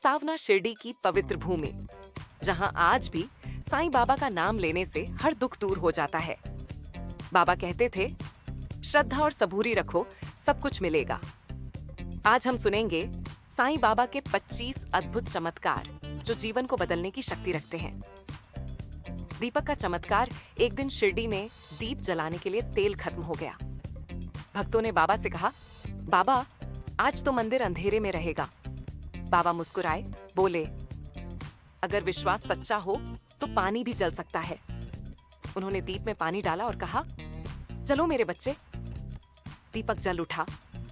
सावना शिरडी की पवित्र भूमि, जहां आज भी साईं बाबा का नाम लेने से हर दुख दूर हो जाता है। बाबा कहते थे, श्रद्धा और सबूरी रखो, सब कुछ मिलेगा। आज हम सुनेंगे साईं बाबा के 25 अद्भुत चमत्कार जो जीवन को बदलने की शक्ति रखते हैं। दीपक का चमत्कार। एक दिन शिरडी में दीप जलाने के लिए तेल खत्म हो गया। भक्तों ने बाबा से कहा, बाबा आज तो मंदिर अंधेरे में रहेगा। बाबा मुस्कुराए, बोले, अगर विश्वास सच्चा हो तो पानी भी जल सकता है। उन्होंने दीप में पानी डाला और कहा, चलो मेरे बच्चे। दीपक जल उठा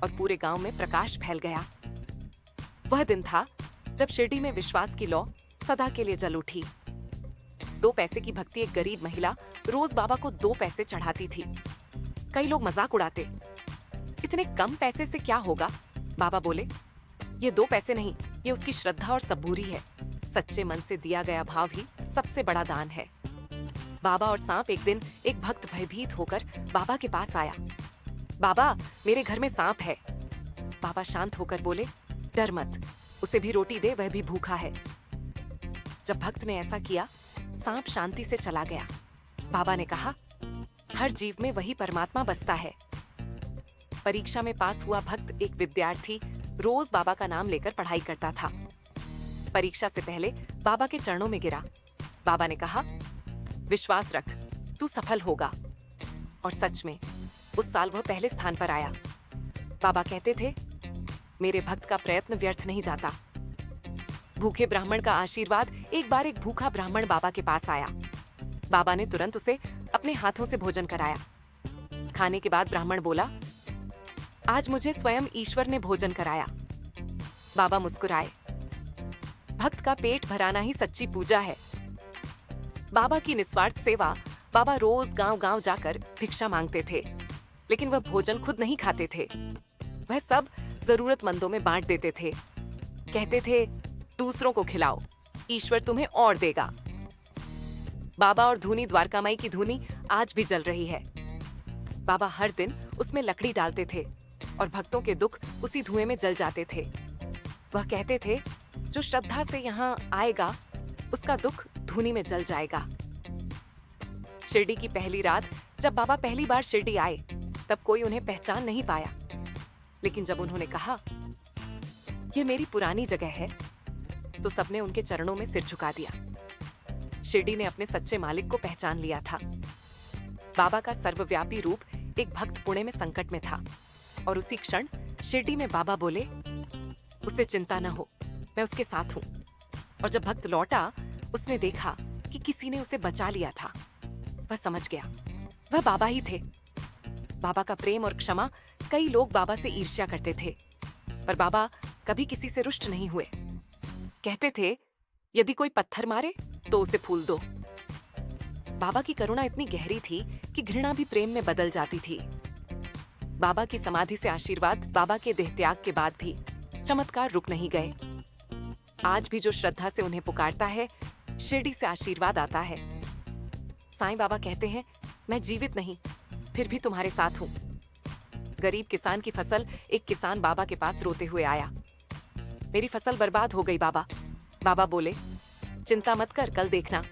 और पूरे गांव में प्रकाश फैल गया। वह दिन था जब शिरडी में विश्वास की लौ सदा के लिए जल उठी। 2 पैसे की भक्ति एक गरीब महिला रोज बाबा को 2 पैसे चढ़ाती थी। कई लोग मजाक उड़ाते, इतने कम पैसे से क्या होगा? बाबा बोले, ये 2 पैसे नहीं, ये उसकी श्रद्धा और सबूरी है। सच्चे मन से दिया गया भाव ही सबसे बड़ा दान है। बाबा और सांप। एक दिन एक भक्त भयभीत होकर बाबा के पास आया। बाबा, मेरे घर में सांप है। बाबा शांत होकर बोले, डर मत, उसे भी रोटी दे, वह भी भूखा है। जब भक्त ने ऐसा किया, सांप शांति से चला गया। बाबा ने कहा, हर जीव में वही परमात्मा बसता है। परीक्षा में पास हुआ भक्त एक विद्यार्थी रोज बाबा का नाम लेकर पढ़ाई करता था। परीक्षा से पहले बाबा के चरणों में गिरा। बाबा ने कहा, विश्वास रख, तू सफल होगा। और सच में उस साल वह पहले स्थान पर आया। बाबा कहते थे, मेरे भक्त का प्रयत्न व्यर्थ नहीं जाता। भूखे ब्राह्मण का आशीर्वाद। एक बार एक भूखा ब्राह्मण बाबा के पास आया। बाबा ने तुरंत उसे अपने हाथों से भोजन कराया। खाने के बाद ब्राह्मण बोला, आज मुझे स्वयं ईश्वर ने भोजन कराया। बाबा मुस्कुराए, भक्त का पेट भराना ही सच्ची पूजा है। बाबा की निस्वार्थ सेवा। बाबा रोज गांव-गांव जाकर भिक्षा मांगते थे, लेकिन वह भोजन खुद नहीं खाते थे। वह सब जरूरतमंदों में बांट देते थे। कहते थे, दूसरों को खिलाओ, ईश्वर तुम्हें और देगा। बाबा और धूनी, द्वारका माई की धूनी आज भी जल रही है। बाबा हर दिन उसमें लकड़ी डालते थे और भक्तों के दुख उसी धुएं में जल जाते थे। वह कहते थे, जो श्रद्धा से यहाँ आएगा उसका दुख धूनी में जल जाएगा। शिरडी की पहली रात जब बाबा पहली बार शिरडी आए, तब कोई उन्हें पहचान नहीं पाया। लेकिन जब उन्होंने कहा, यह मेरी पुरानी जगह है, तो सबने उनके चरणों में सिर झुका दिया। शिरडी ने अपने सच्चे मालिक को पहचान लिया था। बाबा का सर्वव्यापी रूप। एक भक्त पुणे में संकट में था और उसी क्षण शिरडी में बाबा बोले, उसे चिंता न हो, मैं उसके साथ हूँ। और जब भक्त लौटा, उसने देखा कि किसी ने उसे बचा लिया था। वह समझ गया, वह बाबा ही थे। बाबा का प्रेम और क्षमा। कई लोग बाबा से ईर्ष्या करते थे, पर बाबा कभी किसी से रुष्ट नहीं हुए। कहते थे, यदि कोई पत्थर मारे तो उसे फूल दो। बाबा की करुणा इतनी गहरी थी कि घृणा भी प्रेम में बदल जाती थी। बाबा की समाधि से आशीर्वाद। बाबा के देहत्याग के बाद भी चमत्कार रुक नहीं गए। आज भी जो श्रद्धा से उन्हें पुकारता है, शिरडी से आशीर्वाद आता है। साईं बाबा कहते हैं, मैं जीवित नहीं, फिर भी तुम्हारे साथ हूँ। गरीब किसान की फसल। एक किसान बाबा के पास रोते हुए आया। मेरी फसल बर्बाद हो गई बाबा। बाबा बोले, चिंता मत कर, कल देखना।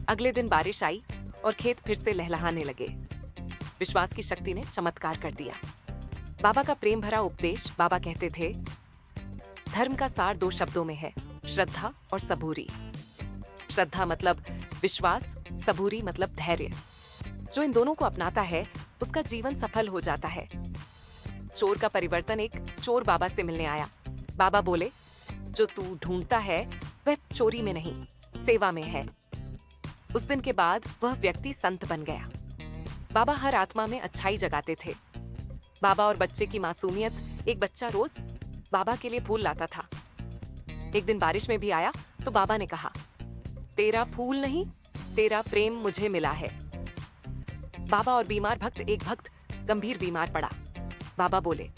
अगले दिन बारिश आई और खेत फिर से लहलहाने लगे। विश्वास की शक्ति ने चमत्कार कर दिया। बाबा का प्रेम भरा उपदेश। बाबा कहते थे, धर्म का सार 2 शब्दों में है, श्रद्धा और सबूरी। श्रद्धा मतलब विश्वास, सबूरी मतलब धैर्य। जो इन दोनों को अपनाता है, उसका जीवन सफल हो जाता है। चोर का परिवर्तन। एक चोर बाबा से मिलने आया। बाबा बोले, जो तू ढूंढता है वह चोरी में नहीं, सेवा में है। उस दिन के बाद वह व्यक्ति संत बन गया। बाबा हर आत्मा में अच्छाई जगाते थे। बाबा और बच्चे की मासूमियत। एक बच्चा रोज बाबा के लिए फूल लाता था। एक दिन बारिश में भी आया तो बाबा ने कहा, तेरा फूल नहीं, तेरा प्रेम मुझे मिला है। बाबा और बीमार भक्त। एक भक्त गंभीर बीमार पड़ा। बाबा बोले,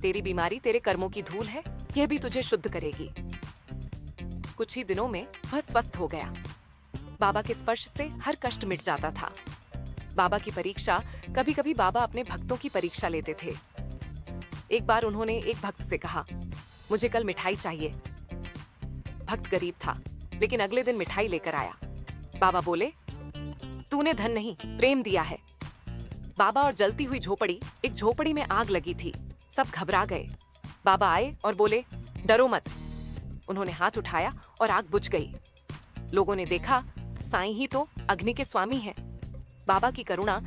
तेरी बीमारी तेरे कर्मों की धूल है, यह भी तुझे शुद्ध करेगी। कुछ ही दिनों में वह स्वस्थ हो गया। बाबा के स्पर्श से हर कष्ट मिट जाता था। बाबा की परीक्षा। कभी कभी बाबा अपने भक्तों की परीक्षा लेते थे। एक बार उन्होंने एक भक्त से कहा, मुझे कल मिठाई चाहिए। भक्त गरीब था, लेकिन अगले दिन मिठाई लेकर आया। बाबा बोले, तूने धन नहीं, प्रेम दिया है। बाबा और जलती हुई झोपड़ी, एक झोपड़ी में आग लगी थी। सब घबरा गए। बाबा आए और बोले, डरो मत। उन्होंने हाथ उठाया और आग बुझ गई। लोगों ने देखा, साईं ही तो अग्नि के स्वामी हैं। बाबा की करुणा